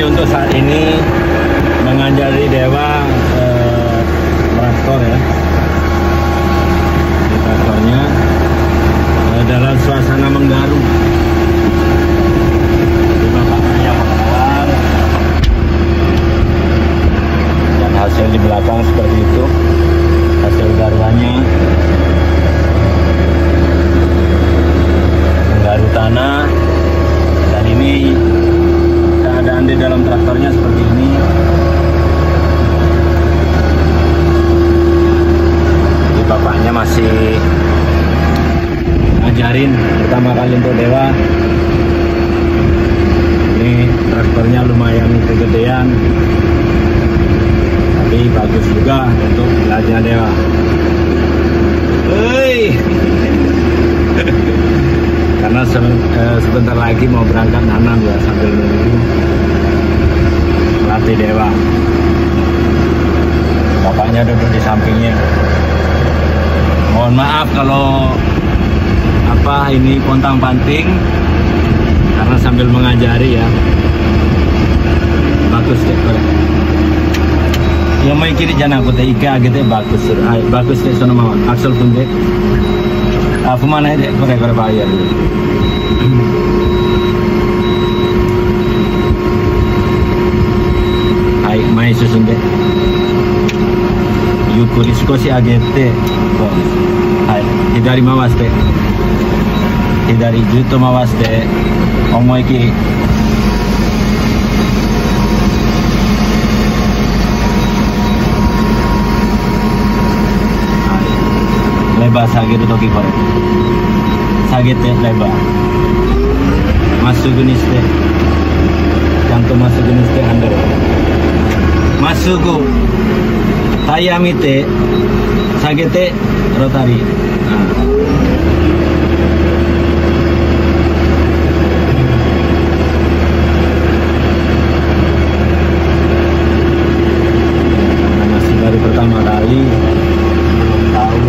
untuk saat ini mengajari Dewa traktor ya. Di traktornya dalam suasana menggaru. Di bapaknya yang mengawal. Dan hasil di belakang seperti itu. Hasil garuannya. Menggaru tanah. Dan ini keadaan di dalam traktornya seperti ini. Jadi bapaknya masih ngajarin pertama kali untuk Dewa. Ini traktornya lumayan kegedean, tapi bagus juga untuk belajar Dewa. Hei. Karena sebentar lagi mau berangkat nanam ya, sambil nunggu melatih Dewa. Bapaknya duduk di sampingnya. Mohon maaf kalau ini pontang panting karena sambil mengajari ya. Bagus deh. Yang mau kiri jangan aku iga gitu bagus. Bagus deh sono mau. Aksel pun deh. Aku mana deh kore bayar. Hai, mai susun deh. Yukuri skosi agete. Hai, hidari mawas deh. Hidari juto mawas deh. Omo iki. Hai. Lebar sagir toki kore. Sagir deh lebar. Masuk jenis deh. Cantum masuk jenis deh under. Masuk go. Tayamite. Sagir deh rotari. Nah. Pertama kali belum tahu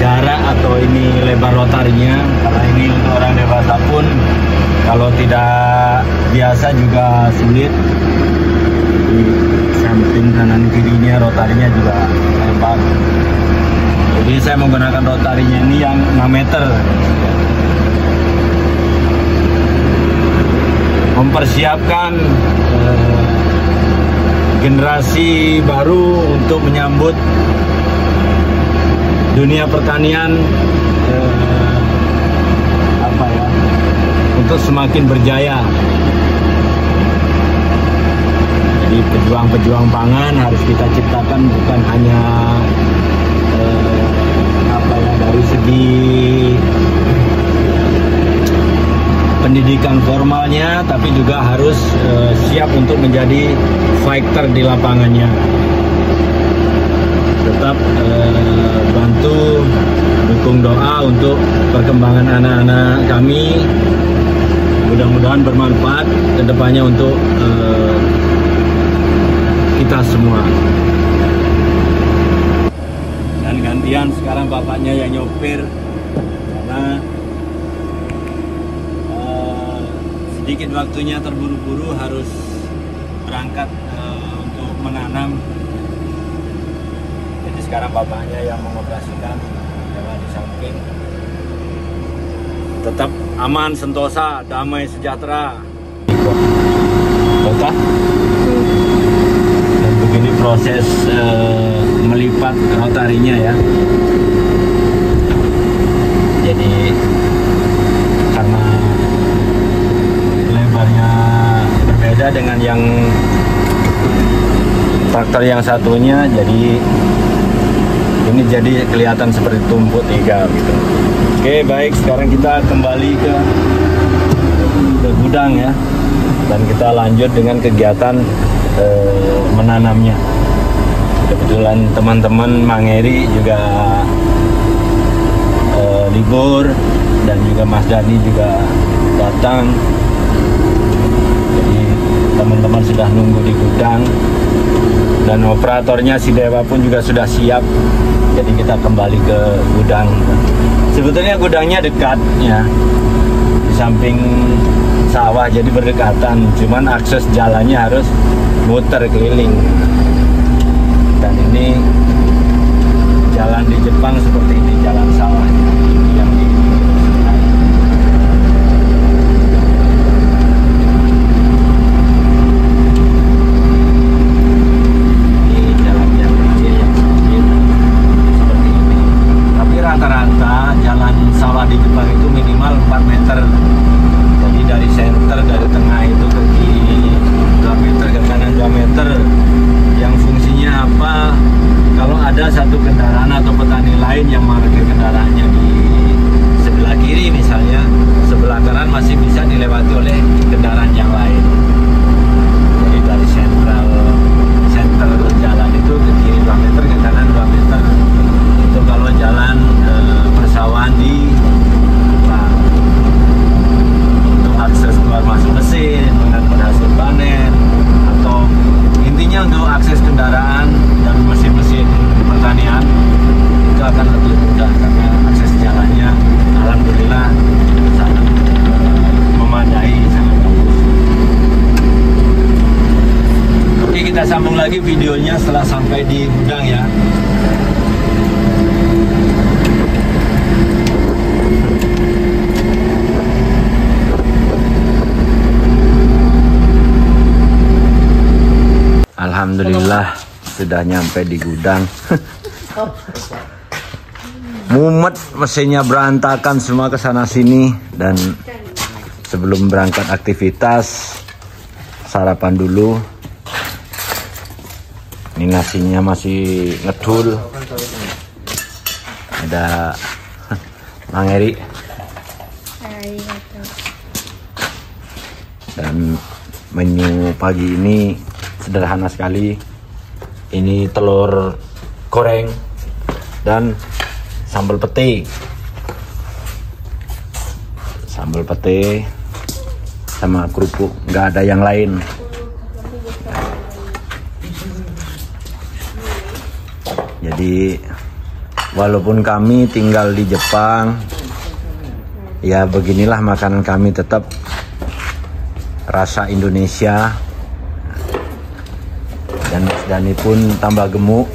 jarak atau ini lebar rotarnya, karena ini untuk orang dewasa pun kalau tidak biasa juga sulit. Di samping kanan kirinya rotarinya juga lebar, jadi saya menggunakan rotarinya ini yang 6 meter. Mempersiapkan generasi baru untuk menyambut dunia pertanian untuk semakin berjaya. Jadi pejuang-pejuang pangan harus kita ciptakan, bukan hanya dari segi pendidikan formalnya, tapi juga harus siap untuk menjadi fighter di lapangannya. Tetap bantu dukung doa untuk perkembangan anak-anak kami. Mudah-mudahan bermanfaat kedepannya untuk kita semua. Dan gantian sekarang bapaknya yang nyopir, karena sedikit waktunya terburu-buru harus berangkat untuk menanam. Jadi sekarang bapaknya yang mengoperasikan, Dewa di samping. Tetap aman, sentosa, damai, sejahtera. Kota. Dan begini proses melipat rotarinya ya. Jadi karena lebarnya berbeda dengan yang traktor yang satunya, jadi ini jadi kelihatan seperti tumpuk 3 gitu. Oke, baik, sekarang kita kembali ke gudang ya, dan kita lanjut dengan kegiatan menanamnya. Kebetulan teman-teman Mangeri juga libur, dan juga Mas Dani juga datang. Jadi teman-teman sudah nunggu di gudang, dan operatornya si Dewa pun juga sudah siap. Jadi kita kembali ke gudang. Sebetulnya gudangnya dekat ya, di samping sawah, jadi berdekatan. Cuman akses jalannya harus muter keliling. Dan ini jalan di Jepang seperti ini, jalan sawah yang di rata-rata jalan sawah di Jepang itu minimal 4 meter. Jadi dari center, dari tengah itu ke kiri 2 meter, ke kanan 2 meter. Yang fungsinya apa? Kalau ada satu kendaraan atau petani lain yang parkir kendaraannya di sebelah kiri misalnya, sebelah kanan masih bisa dilewati oleh kendaraan yang lain. Jadi dari center jalan itu ke kiri 2 meter, ke kanan 2 meter. Itu kalau jalan persawahan di Jepang. Untuk akses keluar masuk mesin, mengangkut hasil panen, atau intinya untuk akses kendaraan dan mesin-mesin pertanian itu akan lebih mudah karena akses jalannya alhamdulillah sangat memadai, sangat bagus. Oke, kita sambung lagi videonya setelah sampai di gudang ya. Alhamdulillah sudah nyampe di gudang. Mumet, mesinnya berantakan semua ke sana sini. Dan sebelum berangkat aktivitas, sarapan dulu. Ini nasinya masih ngedul. Ada Mang Eri. Dan menu pagi ini sederhana sekali. Ini telur goreng dan sambal pete. Sambal pete sama kerupuk, nggak ada yang lain. Jadi walaupun kami tinggal di Jepang, ya beginilah makanan kami, tetap rasa Indonesia. Dan ini pun tambah gemuk,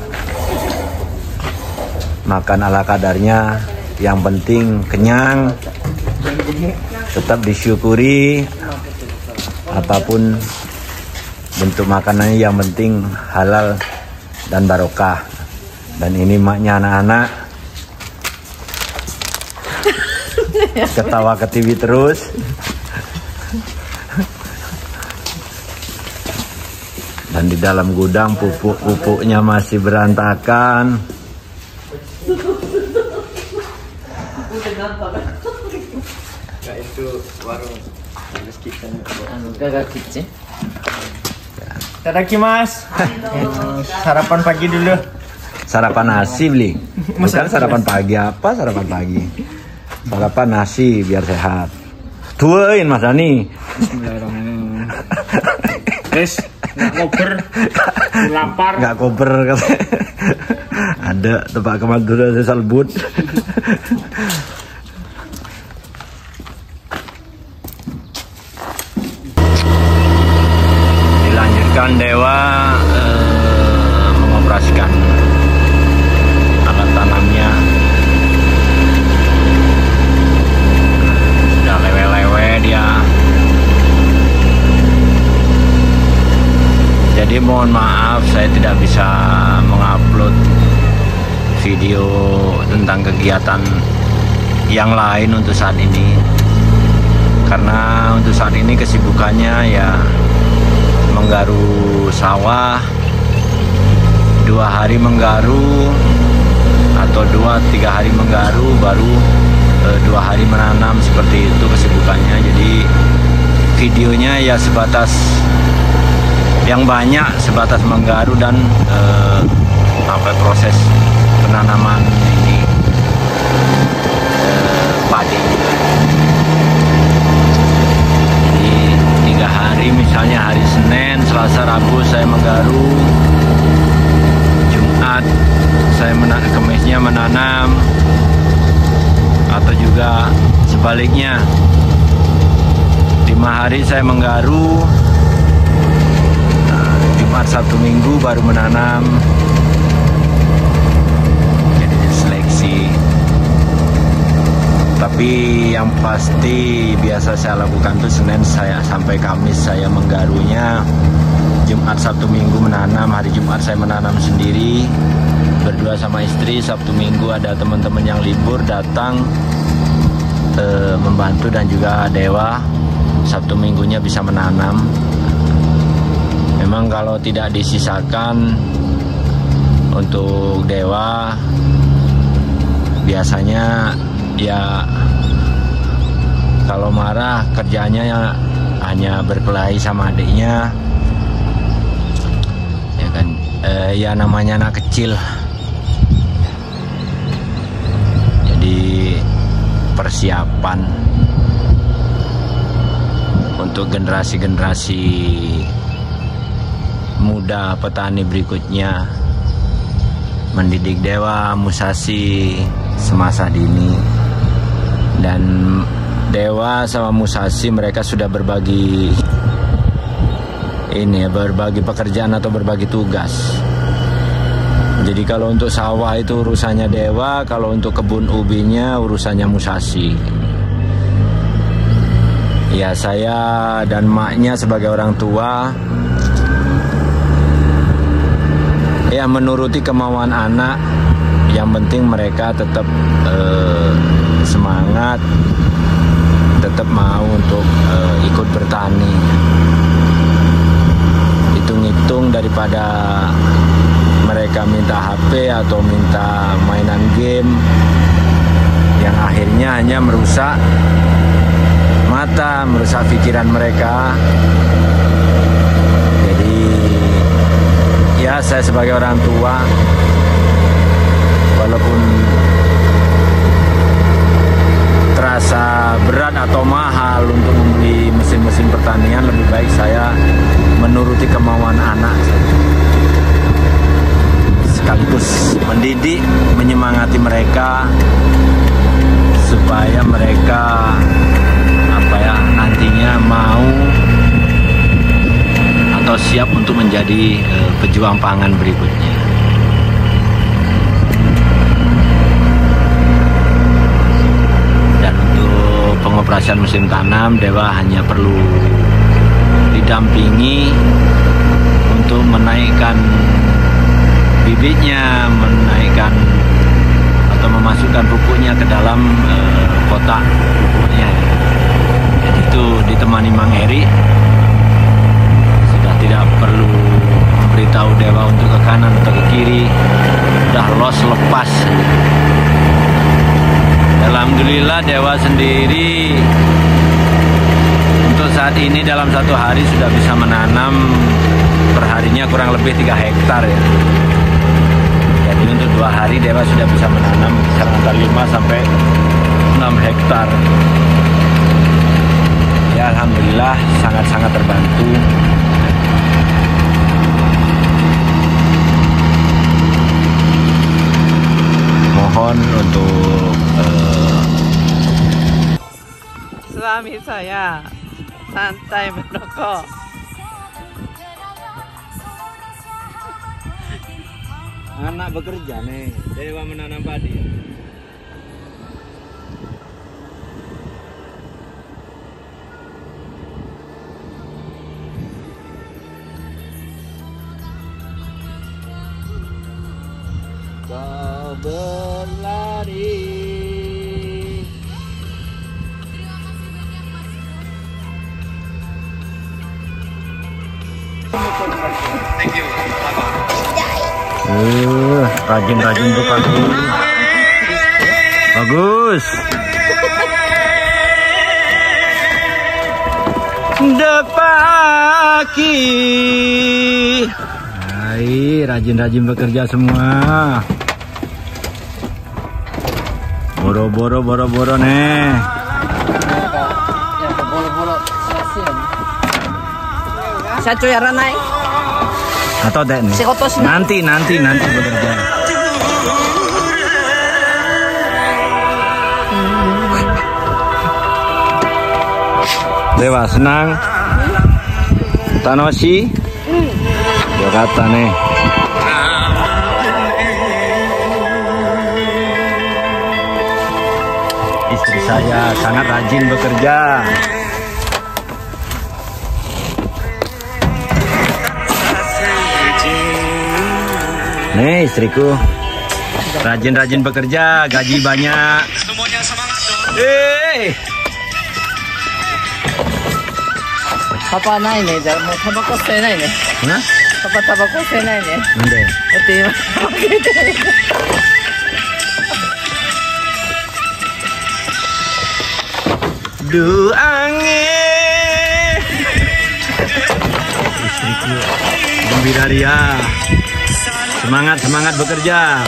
makan ala kadarnya, yang penting kenyang, tetap disyukuri apapun bentuk makanannya, yang penting halal dan barokah. Dan ini maknya anak-anak ketawa ke TV terus. Dan di dalam gudang pupuk-pupuknya masih berantakan. Itu warung Tadakimasu. Sarapan pagi dulu. Sarapan nasi beli. Bukan sarapan pagi, apa sarapan pagi? Sarapan nasi biar sehat. Tuain Mas Dani. Bismillahirrahmanirrahim. Guys, nggak koper, lapar. Nggak koper katanya. Ada tempat kemanduran saya salbut. Dilanjutkan Dewa mengoperasikan alat tanamnya. Sudah lewe-lewe dia. Jadi mohon maaf saya tidak bisa mengupload video tentang kegiatan yang lain untuk saat ini, karena untuk saat ini kesibukannya ya menggaru sawah, 2 hari menggaru atau 2-3 hari menggaru, baru 2 hari menanam, seperti itu kesibukannya. Jadi videonya ya sebatas yang banyak, sebatas menggaru dan sampai proses penanaman ini padi. Jadi 3 hari, misalnya hari Senin, Selasa, Rabu saya menggaru, Jumat saya Kemisnya menanam, atau juga sebaliknya 5 hari saya menggaru. Jumat, Sabtu, Minggu baru menanam. Jadi seleksi. Tapi yang pasti biasa saya lakukan tuh Senin sampai Kamis saya menggarunya. Jumat, Sabtu, Minggu menanam. Hari Jumat saya menanam sendiri berdua sama istri. Sabtu, Minggu ada teman-teman yang libur datang membantu, dan juga Dewa Sabtu Minggunya bisa menanam. Memang kalau tidak disisakan untuk Dewa biasanya ya kalau marah kerjanya hanya berkelahi sama adiknya, ya kan, ya namanya anak kecil. Jadi persiapan untuk generasi-generasi muda petani berikutnya, mendidik Dewa Musashi semasa dini. Dan Dewa sama Musashi mereka sudah berbagi pekerjaan atau berbagi tugas. Jadi kalau untuk sawah itu urusannya Dewa, kalau untuk kebun ubinya urusannya Musashi. Ya, saya dan maknya sebagai orang tua ya menuruti kemauan anak. Yang penting mereka tetap semangat, tetap mau untuk ikut bertani. Hitung-hitung daripada mereka minta HP atau minta mainan game yang akhirnya hanya merusak mata, merusak pikiran mereka. Jadi ya saya sebagai orang tua, walaupun terasa berat atau mahal untuk membeli mesin-mesin pertanian, lebih baik saya menuruti kemauan anak, sekaligus mendidik, menyemangati mereka supaya mereka nantinya mau atau siap untuk menjadi pejuang pangan berikutnya. Dan untuk pengoperasian mesin tanam, Dewa hanya perlu didampingi untuk menaikkan bibitnya, menaikkan atau memasukkan pupuknya ke dalam kotak pupuknya. Jadi itu ditemani Mang Eri, sudah tidak perlu memberitahu Dewa untuk ke kanan atau ke kiri, sudah lepas. Alhamdulillah Dewa sendiri untuk saat ini dalam satu hari sudah bisa menanam perharinya kurang lebih 3 hektar ya. Jadi untuk 2 hari Dewa sudah bisa menanam antara 5 sampai 6 hektar. Ya alhamdulillah sangat-sangat terbantu. Mohon untuk suami saya santai merokok. Anak bekerja nih, Dewa menanam padi. Kau berlari. Thank you. Rajin-rajin tuh pagi. Bagus. Depaki. Hai, rajin-rajin bekerja semua. Boro-boro nih. Saya cuyaran naik. Atau dek nih. Nanti bekerja. Dewa senang. Tanoshi. Yokata nih. Istri saya sangat rajin bekerja. Nih istriku rajin-rajin bekerja, gaji banyak. Papaないね。じゃあもうタバコ吸えないね。パパタバコ吸えないね。なんで？だって今タバコ入れてないから。Du angin. Istriku gembira ria. Semangat bekerja.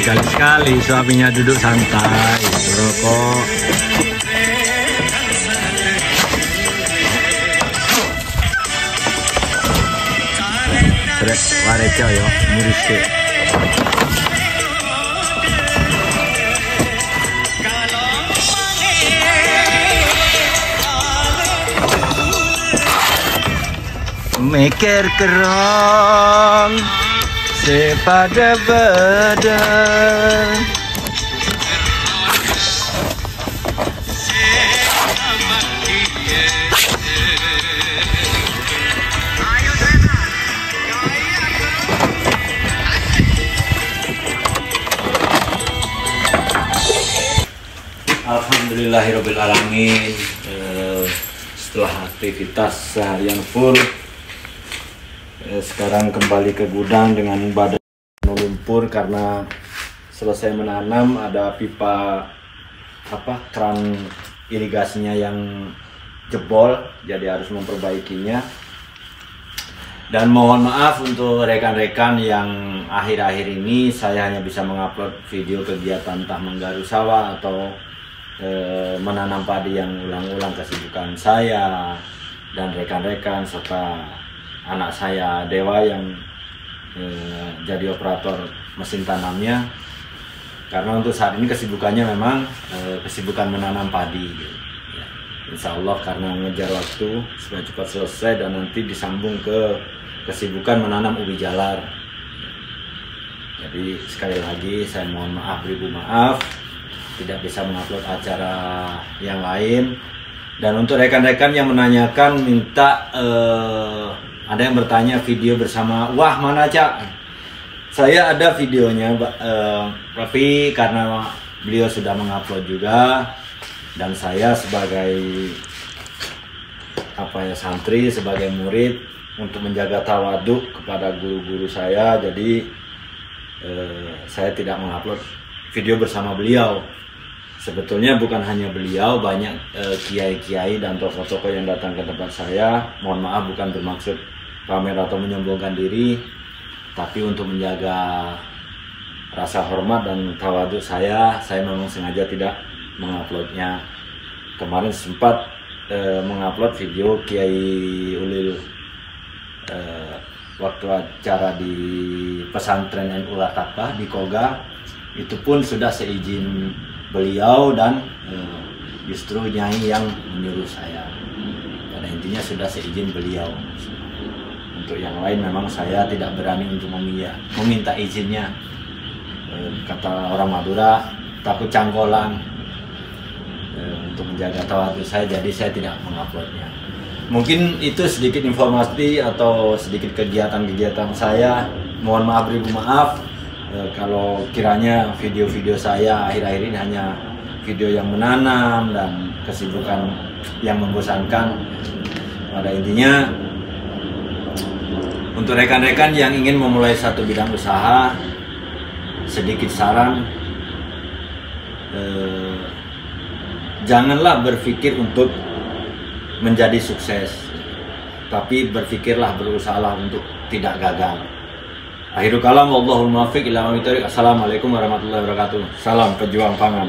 Sekali-sekali suaminya duduk santai, rokok. Warecha yo, muriste. Mikir kerong sepada badan. Alhamdulillahirobbilalamin. Setelah aktivitas seharian full, sekarang kembali ke gudang dengan badan lumpur karena selesai menanam. Ada pipa keran irigasinya yang jebol, jadi harus memperbaikinya. Dan mohon maaf untuk rekan-rekan yang akhir-akhir ini saya hanya bisa mengupload video kegiatan entah menggaruk sawah atau menanam padi yang ulang-ulang kesibukan saya dan rekan-rekan serta anak saya Dewa yang jadi operator mesin tanamnya, karena untuk saat ini kesibukannya memang kesibukan menanam padi ya. Insya Allah karena mengejar waktu supaya cepat selesai dan nanti disambung ke kesibukan menanam ubi jalar. Jadi sekali lagi saya mohon maaf, beribu maaf tidak bisa mengupload acara yang lain. Dan untuk rekan-rekan yang menanyakan minta ada yang bertanya video bersama Wah mana Cak, saya ada videonya tapi karena beliau sudah mengupload juga dan saya sebagai santri, sebagai murid untuk menjaga tawaduk kepada guru-guru saya, jadi saya tidak mengupload video bersama beliau. Sebetulnya bukan hanya beliau, banyak kiai-kiai dan tokoh-tokoh yang datang ke tempat saya. Mohon maaf bukan bermaksud pamer atau menyombongkan diri, tapi untuk menjaga rasa hormat dan tawaduk saya memang sengaja tidak menguploadnya. Kemarin sempat mengupload video Kiai Ulil waktu acara di pesantren NU Latapa di Koga, itu pun sudah seizin beliau dan justru nyai yang menyuruh saya. Pada intinya sudah seizin beliau. Untuk yang lain memang saya tidak berani untuk meminta izinnya. Kata orang Madura, takut cangkolan. Untuk menjaga tawaduk saya, jadi saya tidak menguploadnya. Mungkin itu sedikit informasi atau sedikit kegiatan-kegiatan saya. Mohon maaf, beribu maaf kalau kiranya video-video saya akhir-akhir ini hanya video yang menanam dan kesibukan yang membosankan. Pada intinya, untuk rekan-rekan yang ingin memulai satu bidang usaha, sedikit saran, janganlah berpikir untuk menjadi sukses, tapi berpikirlah, berusahalah untuk tidak gagal. Akhirul kalam, wallahul muwaffiq ila aqwamit thoriq. Assalamualaikum warahmatullahi wabarakatuh. Salam pejuang pangan.